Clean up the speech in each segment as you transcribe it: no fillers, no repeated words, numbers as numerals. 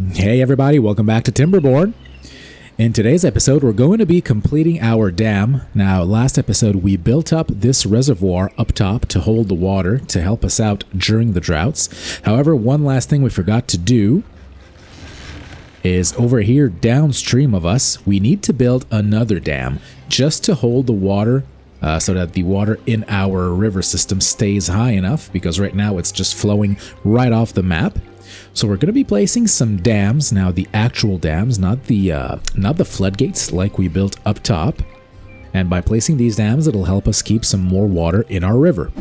Hey everybody, welcome back to Timberborn. In today's episode, we're going to be completing our dam. Now, last episode, we built up this reservoir up top to hold the water to help us out during the droughts. However, one last thing we forgot to do is over here downstream of us, we need to build another dam just to hold the water so that the water in our river system stays high enough, because right now it's just flowing right off the map. So we're going to be placing some dams, now the actual dams, not the floodgates like we built up top. And by placing these dams, it'll help us keep some more water in our river.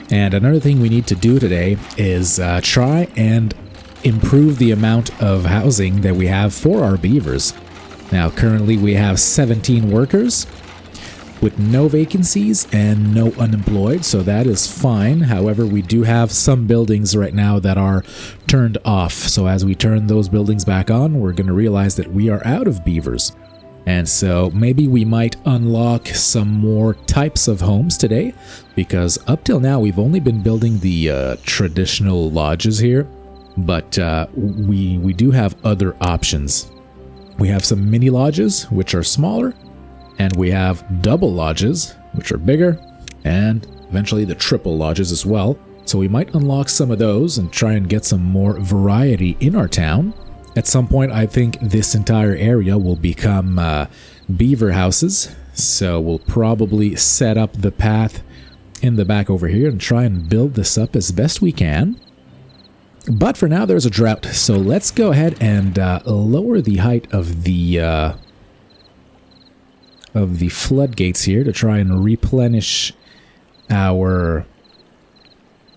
And another thing we need to do today is try and improve the amount of housing that we have for our beavers. Now currently we have 17 workers with no vacancies and no unemployed, so that is fine. However, we do have some buildings right now that are turned off. So as we turn those buildings back on, we're going to realize that we are out of beavers. And so maybe we might unlock some more types of homes today, because up till now we've only been building the traditional lodges here, but we do have other options. We have some mini lodges, which are smaller, and we have double lodges, which are bigger, and eventually the triple lodges as well. So we might unlock some of those and try and get some more variety in our town. At some point, I think this entire area will become beaver houses. So we'll probably set up the path in the back over here and try and build this up as best we can. But for now, there's a drought. So let's go ahead and lower the height of the floodgates here to try and replenish our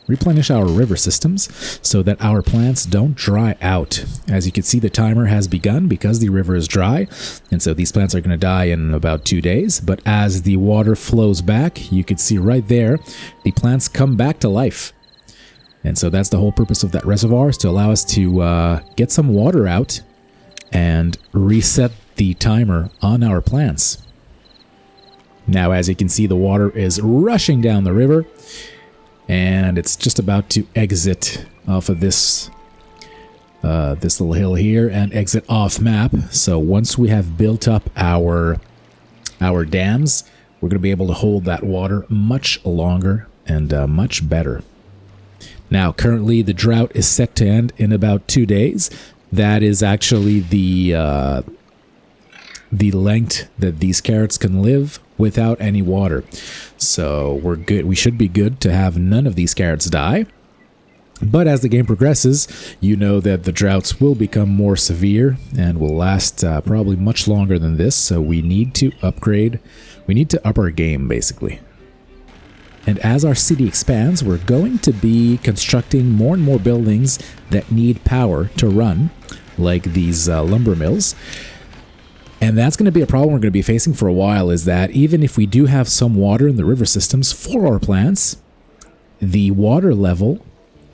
river systems so that our plants don't dry out. As you can see, the timer has begun because the river is dry, and so these plants are going to die in about 2 days. But as the water flows back, you can see right there, the plants come back to life. And so that's the whole purpose of that reservoir, is to allow us to get some water out and reset the timer on our plants. Now, as you can see, the water is rushing down the river, and it's just about to exit off of this little hill here and exit off map. So once we have built up our dams, we're going to be able to hold that water much longer and much better. Now, currently, the drought is set to end in about 2 days. That is actually the length that these carrots can live without any water. So we're good. We should be good to have none of these carrots die. But as the game progresses, you know that the droughts will become more severe and will last probably much longer than this. So we need to upgrade. We need to up our game, basically. And as our city expands, we're going to be constructing more and more buildings that need power to run, like these lumber mills. And that's going to be a problem we're going to be facing for a while, is that even if we do have some water in the river systems for our plants, the water level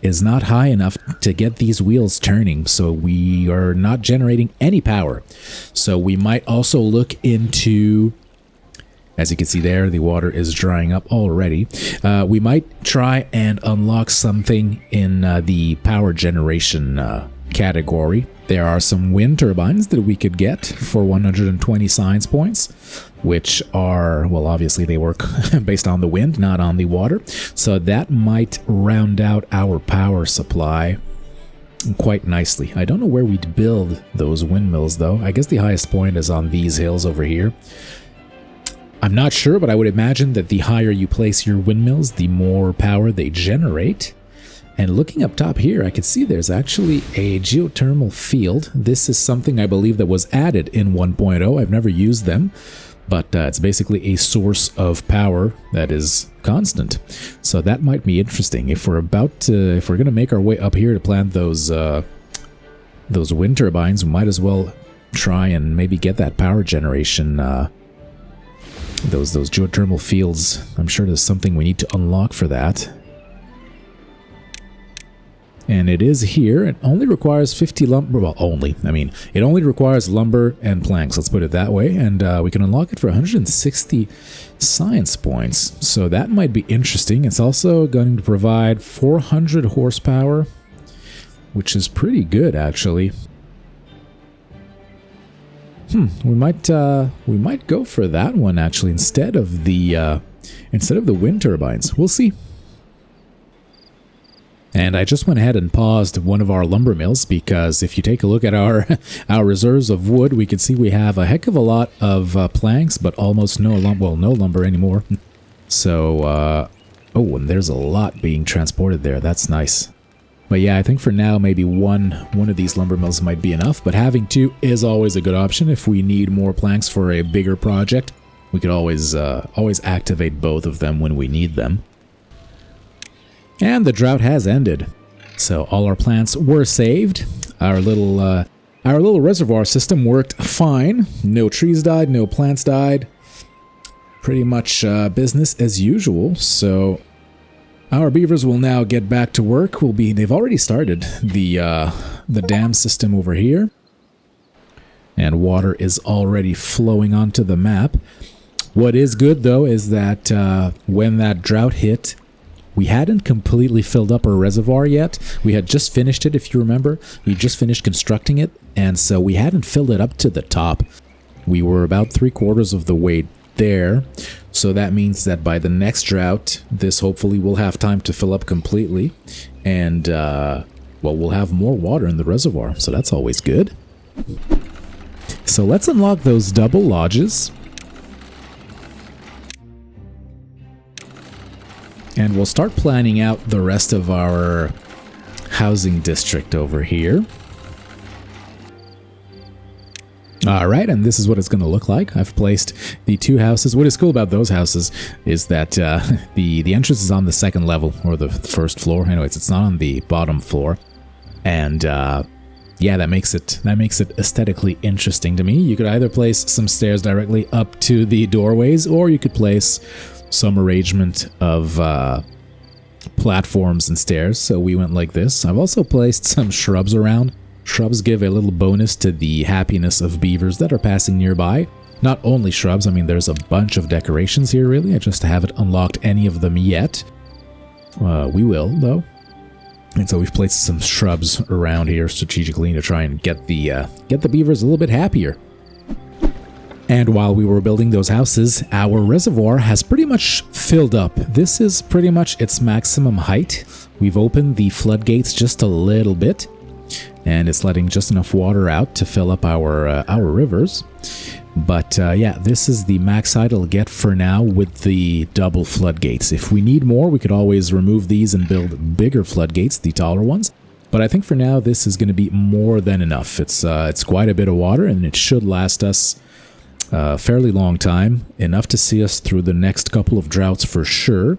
is not high enough to get these wheels turning, so we are not generating any power. So we might also look into, as you can see there, the water is drying up already. We might try and unlock something in the power generation category. There are some wind turbines that we could get for 120 science points, which are, well, obviously they work based on the wind, not on the water. So that might round out our power supply quite nicely. I don't know where we'd build those windmills, though. I guess the highest point is on these hills over here. I'm not sure, but I would imagine that the higher you place your windmills, the more power they generate. And looking up top here, I can see there's actually a geothermal field. This is something I believe that was added in 1.0. I've never used them, but it's basically a source of power that is constant. So that might be interesting. If we're going to make our way up here to plant those wind turbines, we might as well try and maybe get that power generation. Those geothermal fields. I'm sure there's something we need to unlock for that. And it is here. It only requires 50 lumber. Well, it only requires lumber and planks. Let's put it that way. And we can unlock it for 160 science points. So that might be interesting. It's also going to provide 400 horsepower, which is pretty good, actually. We might go for that one actually instead of the wind turbines. We'll see. And I just went ahead and paused one of our lumber mills because if you take a look at our our reserves of wood, we can see we have a heck of a lot of planks, but almost no lumber anymore. So, oh, and there's a lot being transported there. That's nice. But yeah, I think for now maybe one of these lumber mills might be enough. But having two is always a good option if we need more planks for a bigger project. We could always activate both of them when we need them. And the drought has ended. So all our plants were saved. Our little reservoir system worked fine. No trees died, no plants died. Pretty much business as usual. So our beavers will now get back to work. They've already started the dam system over here. And water is already flowing onto the map. What is good though is that when that drought hit, we hadn't completely filled up our reservoir yet. We had just finished it, if you remember. We just finished constructing it, and so we hadn't filled it up to the top. We were about 3/4 of the way there, so that means that by the next drought, this hopefully will have time to fill up completely, and, well, we'll have more water in the reservoir, so that's always good. So let's unlock those double lodges. And we'll start planning out the rest of our housing district over here. Alright, and this is what it's going to look like. I've placed the two houses. What is cool about those houses is that the entrance is on the second level, or the first floor. Anyways, it's not on the bottom floor. And yeah, that makes it aesthetically interesting to me. You could either place some stairs directly up to the doorways, or you could place some arrangement of platforms and stairs, so we went like this. I've also placed some shrubs around. Shrubs give a little bonus to the happiness of beavers that are passing nearby. Not only shrubs, I mean there's a bunch of decorations here really. I just haven't unlocked any of them yet. We will though. And so we've placed some shrubs around here strategically to try and get the beavers a little bit happier. And while we were building those houses, our reservoir has pretty much filled up. This is pretty much its maximum height. We've opened the floodgates just a little bit, and it's letting just enough water out to fill up our rivers. But yeah, this is the max height it'll get for now with the double floodgates. If we need more, we could always remove these and build bigger floodgates, the taller ones. But I think for now, this is going to be more than enough. It's quite a bit of water, and it should last us a fairly long time, enough to see us through the next couple of droughts for sure,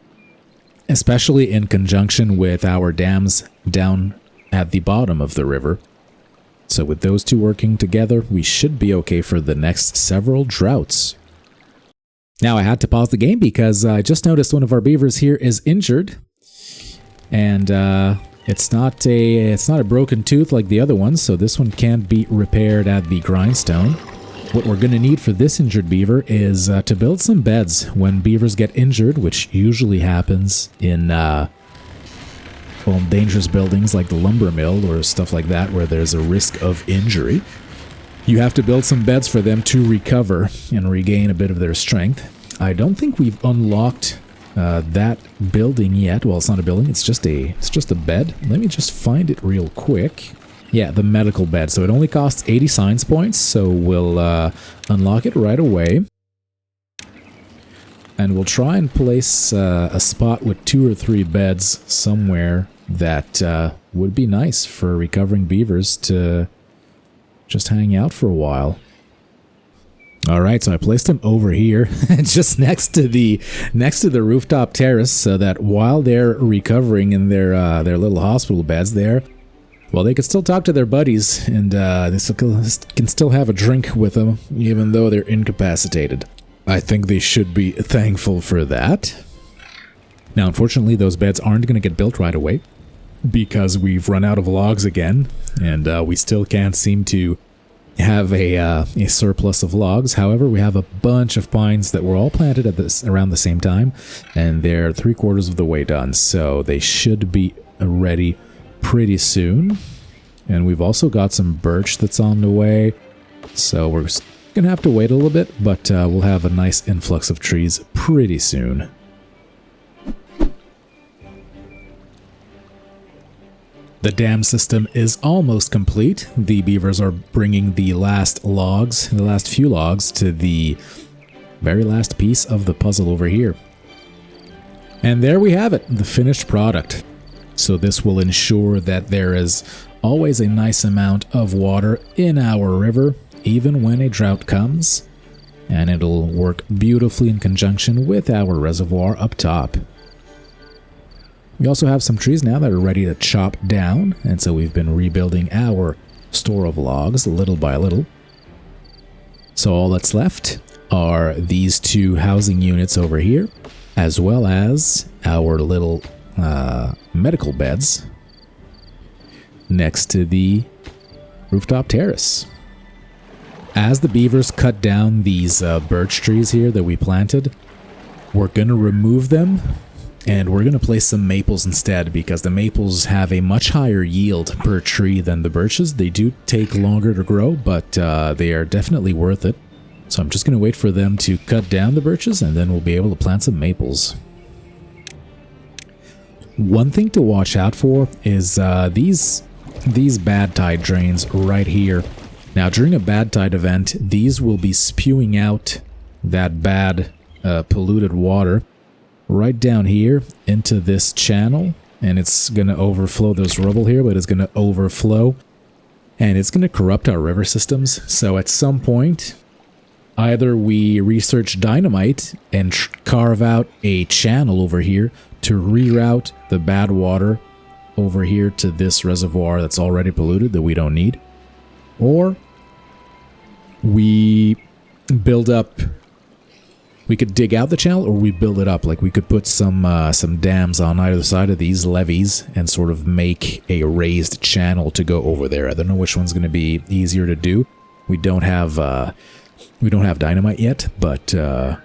especially in conjunction with our dams down at the bottom of the river. So with those two working together, we should be okay for the next several droughts. Now I had to pause the game because I just noticed one of our beavers here is injured, and it's not a broken tooth like the other ones, so this one can't be repaired at the grindstone. What we're going to need for this injured beaver is to build some beds. When beavers get injured, which usually happens in dangerous buildings like the lumber mill or stuff like that where there's a risk of injury, you have to build some beds for them to recover and regain a bit of their strength. I don't think we've unlocked that building yet. Well, it's not a building, it's just a bed. Let me just find it real quick. Yeah, the medical bed. So it only costs 80 science points, so we'll unlock it right away. And we'll try and place a spot with 2 or 3 beds somewhere that would be nice for recovering beavers to just hang out for a while. Alright, so I placed them over here, just next to the rooftop terrace, so that while they're recovering in their little hospital beds there, well, they could still talk to their buddies, and they can still have a drink with them, even though they're incapacitated. I think they should be thankful for that. Now, unfortunately, those beds aren't going to get built right away, because we've run out of logs again, and we still can't seem to have a surplus of logs. However, we have a bunch of pines that were all planted at around the same time, and they're 3/4 of the way done, so they should be ready pretty soon. And we've also got some birch that's on the way, so we're Gonna have to wait a little bit, but we'll have a nice influx of trees pretty soon. The dam system is almost complete. The beavers are bringing the last logs, the last few logs, to the very last piece of the puzzle over here. And there we have it, the finished product. So this will ensure that there is always a nice amount of water in our river, even when a drought comes. And it'll work beautifully in conjunction with our reservoir up top. We also have some trees now that are ready to chop down, and so we've been rebuilding our store of logs little by little. So all that's left are these two housing units over here, as well as our little medical beds next to the rooftop terrace. As the beavers cut down these birch trees here that we planted, we're going to remove them. And we're going to place some maples instead, because the maples have a much higher yield per tree than the birches. They do take longer to grow, but they are definitely worth it. So I'm just going to wait for them to cut down the birches, and then we'll be able to plant some maples. One thing to watch out for is these bad tide drains right here. Now, during a bad tide event, these will be spewing out that bad polluted water right down here into this channel, and it's going to overflow. There's rubble here, but it's going to overflow, and it's going to corrupt our river systems. So at some point, either we research dynamite and carve out a channel over here to reroute the bad water over here to this reservoir that's already polluted that we don't need, or we build up. We could dig out the channel, or we build it up. Like, we could put some dams on either side of these levees and sort of make a raised channel to go over there. I don't know which one's going to be easier to do. We don't have dynamite yet, but well,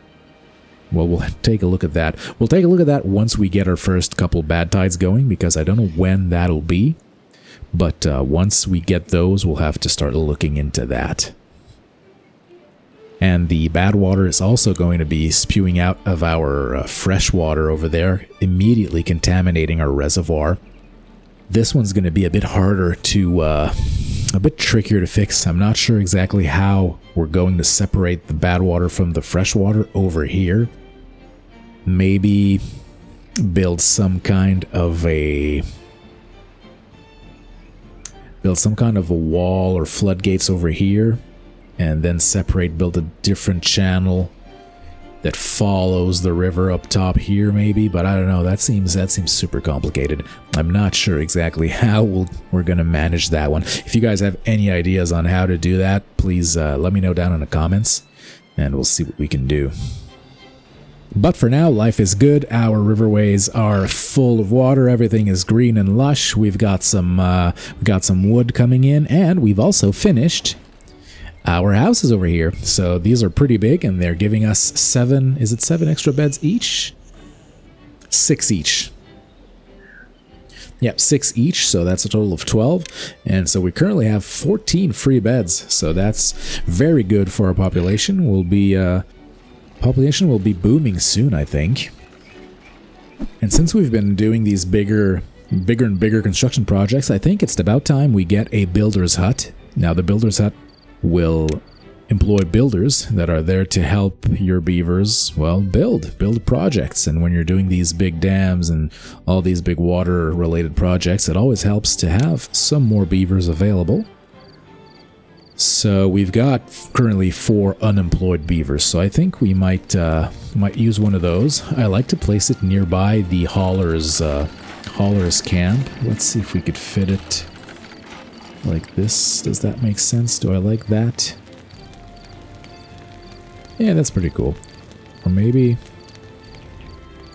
we'll take a look at that. We'll take a look at that once we get our first couple bad tides going, because I don't know when that'll be. But once we get those, we'll have to start looking into that. And the bad water is also going to be spewing out of our fresh water over there, immediately contaminating our reservoir. This one's going to be a bit harder to, a bit trickier to fix. I'm not sure exactly how we're going to separate the bad water from the fresh water over here. Maybe build some kind of a wall or floodgates over here, and then build a different channel that follows the river up top here maybe, but I don't know, that seems super complicated. I'm not sure exactly how we're going to manage that one. If you guys have any ideas on how to do that, please let me know down in the comments, and we'll see what we can do. But for now, life is good. Our riverways are full of water. Everything is green and lush. We've got some wood coming in, and we've also finished our houses over here. So these are pretty big, and they're giving us 7 extra beds each? 6 each. Yep, 6 each, so that's a total of 12. And so we currently have 14 free beds, so that's very good for our population. Population will be booming soon, I think. And since we've been doing these bigger and bigger construction projects, I think it's about time we get a builder's hut. Now, the builder's hut will employ builders that are there to help your beavers, well, build projects. And when you're doing these big dams and all these big water related projects, it always helps to have some more beavers available. So we've got currently 4 unemployed beavers, so I think we might use one of those. I like to place it nearby the hauler's camp. Let's see if we could fit it like this. Does that make sense? Do I like that? Yeah, that's pretty cool. Or maybe,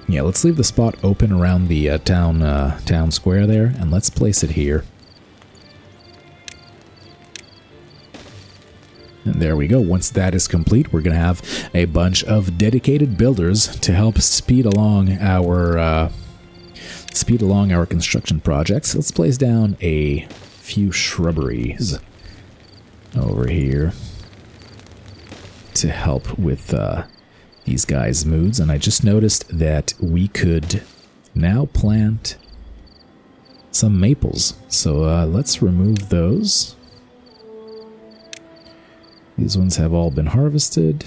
yeah, let's leave the spot open around the town square there, and let's place it here. And there we go. Once that is complete, we're going to have a bunch of dedicated builders to help speed along our construction projects. Let's place down a few shrubberies over here. to help with these guys' moods. And I just noticed that we could now plant some maples. So let's remove those. These ones have all been harvested.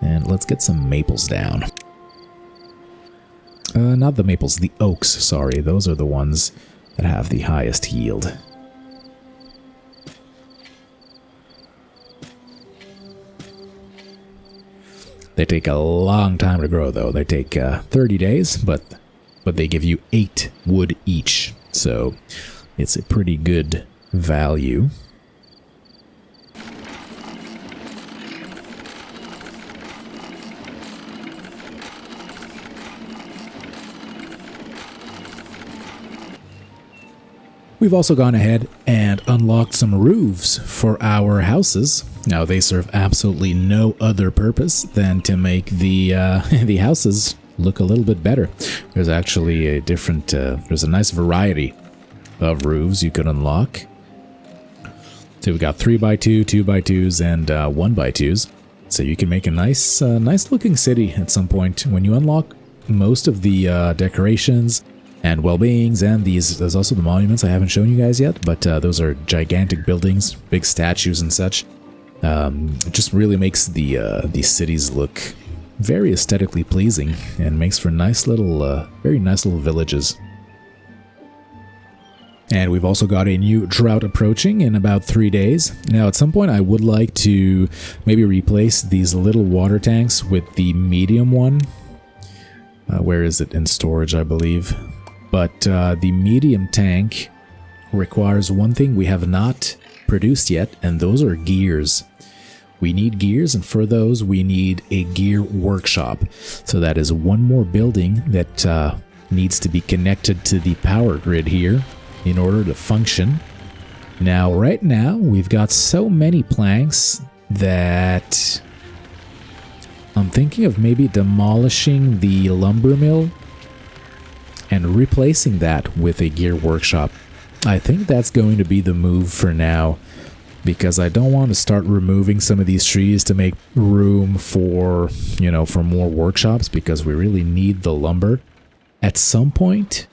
And let's get some maples down. Not the maples, the oaks, sorry. Those are the ones that have the highest yield. They take a long time to grow, though. They take 30 days, but they give you 8 wood each. So it's a pretty good value. We've also gone ahead and unlocked some roofs for our houses. Now, they serve absolutely no other purpose than to make the the houses look a little bit better. There's actually a different, there's a nice variety of roofs you could unlock. So we've got 3x2, 2x2s, and 1x2s. So you can make a nice, nice looking city at some point. When you unlock most of the decorations and well-beings, and there's also the monuments I haven't shown you guys yet, but those are gigantic buildings, big statues and such. It just really makes these cities look very aesthetically pleasing and makes for nice little, very nice little villages. And we've also got a new drought approaching in about 3 days. Now, at some point, I would like to maybe replace these little water tanks with the medium one. Where is it? In storage, I believe. But the medium tank requires one thing we have not produced yet, and those are gears. We need gears, and for those, we need a gear workshop. So that is one more building that needs to be connected to the power grid here in order to function. Now, right now, we've got so many planks that I'm thinking of maybe demolishing the lumber mill and replacing that with a gear workshop. I think that's going to be the move for now, because I don't want to start removing some of these trees to make room for, you know, for more workshops, because we really need the lumber. At some point,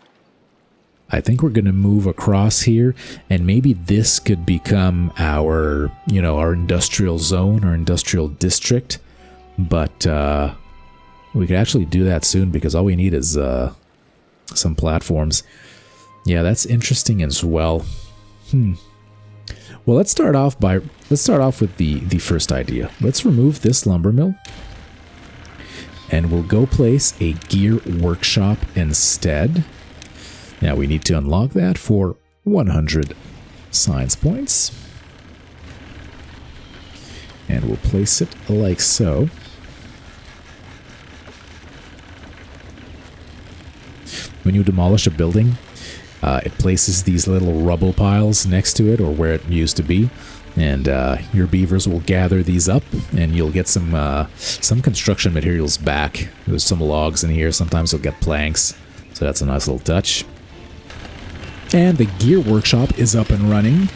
I think we're going to move across here, and maybe this could become our, you know, our industrial zone, our industrial district. But we could actually do that soon, because all we need is some platforms. Yeah, that's interesting as well. Well, let's start off with the first idea. Let's remove this lumber mill, and we'll go place a gear workshop instead. Now we need to unlock that for 100 science points, and we'll place it like so. When you demolish a building, it places these little rubble piles next to it, or where it used to be, and your beavers will gather these up, and you'll get some construction materials back. There's some logs in here. Sometimes you'll get planks, so that's a nice little touch. And the gear workshop is up and running,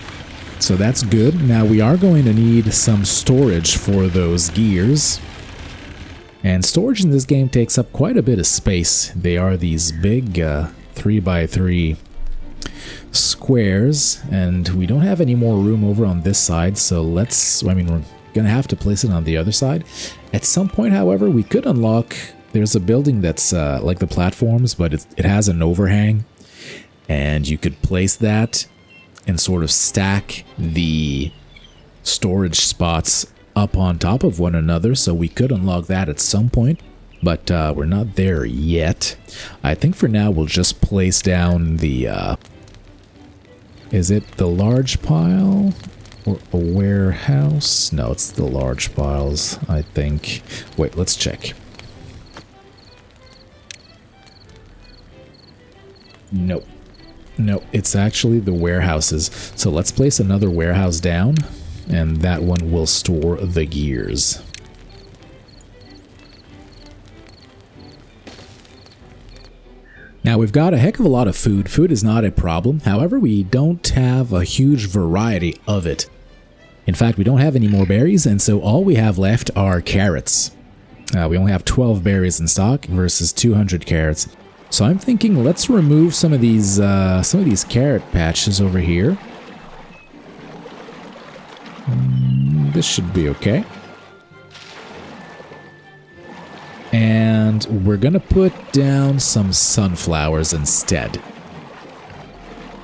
so that's good. Now we are going to need some storage for those gears. And storage in this game takes up quite a bit of space. They are these big 3x3 squares, and we don't have any more room over on this side, so we're gonna have to place it on the other side. At some point, however, we could unlock, there's a building that's like the platforms, but it has an overhang, and you could place that and sort of stack the storage spots up on top of one another, so we could unlock that at some point, but we're not there yet. I think for now we'll just place down the is it the large pile or a warehouse? No, it's the large piles, I think. Wait, let's check. Nope, it's actually the warehouses. So let's place another warehouse down, and that one will store the gears. Now, we've got a heck of a lot of food. Food is not a problem. However, we don't have a huge variety of it. In fact, we don't have any more berries, and so all we have left are carrots. We only have 12 berries in stock versus 200 carrots. So I'm thinking let's remove some of these carrot patches over here. This should be okay. And we're gonna put down some sunflowers instead.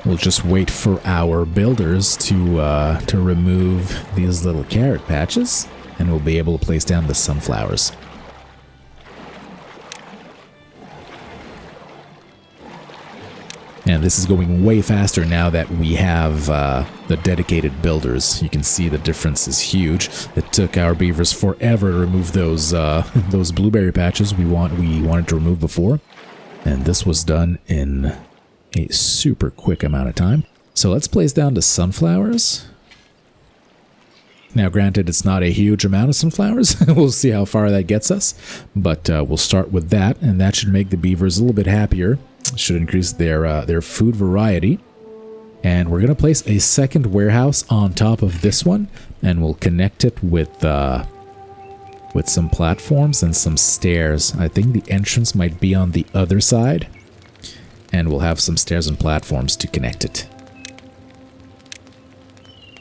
We'll just wait for our builders to remove these little carrot patches, and we'll be able to place down the sunflowers. And this is going way faster now that we have the dedicated builders. You can see the difference is huge. It took our beavers forever to remove those blueberry patches we wanted to remove before, and this was done in a super quick amount of time. So let's place down the sunflowers. Now, granted, it's not a huge amount of sunflowers. We'll see how far that gets us, but we'll start with that, and that should make the beavers a little bit happier. Should increase their food variety. And we're going to place a second warehouse on top of this one, and we'll connect it with some platforms and some stairs. I think the entrance might be on the other side, and we'll have some stairs and platforms to connect it.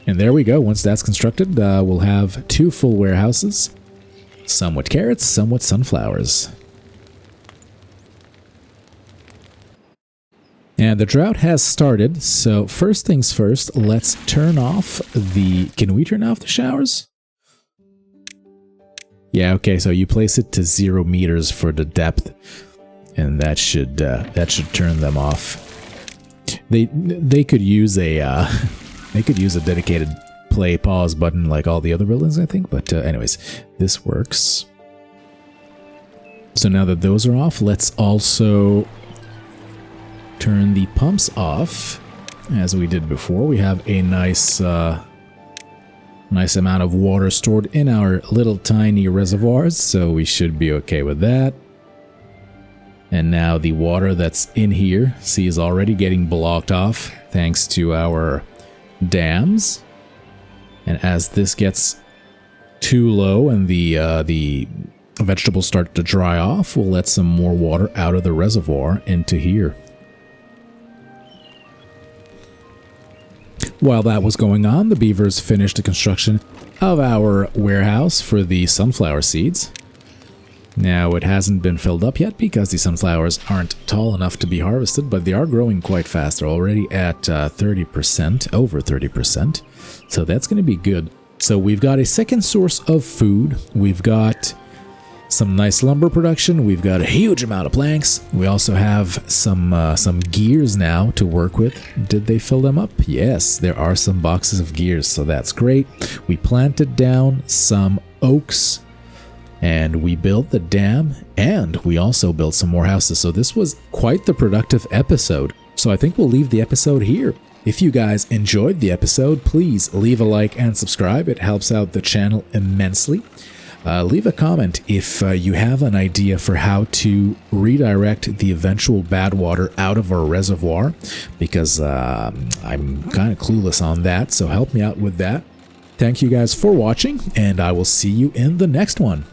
And there we go. Once that's constructed, we'll have 2 full warehouses, some with carrots, some with sunflowers. And the drought has started, so first things first, let's turn off the... Can we turn off the showers? Yeah, okay, so you place it to 0 meters for the depth, and that should turn them off. They could use a dedicated play pause button like all the other buildings, I think, but anyways, this works. So now that those are off, let's also turn the pumps off, as we did before. We have a nice amount of water stored in our little tiny reservoirs, so we should be okay with that. And now the water that's in here, see, is already getting blocked off thanks to our dams. And as this gets too low and the vegetables start to dry off, we'll let some more water out of the reservoir into here. While that was going on, the beavers finished the construction of our warehouse for the sunflower seeds. Now, it hasn't been filled up yet because the sunflowers aren't tall enough to be harvested, but they are growing quite fast. They're already at 30%, over 30%, so that's going to be good. So we've got a second source of food. We've got some nice lumber production. We've got a huge amount of planks. We also have some gears now to work with. Did they fill them up? Yes, there are some boxes of gears, so that's great. We planted down some oaks, and we built the dam, and we also built some more houses. So this was quite the productive episode. So I think we'll leave the episode here. If you guys enjoyed the episode, please leave a like and subscribe. It helps out the channel immensely. Leave a comment if you have an idea for how to redirect the eventual bad water out of our reservoir, because I'm kind of clueless on that, so help me out with that. Thank you guys for watching, and I will see you in the next one.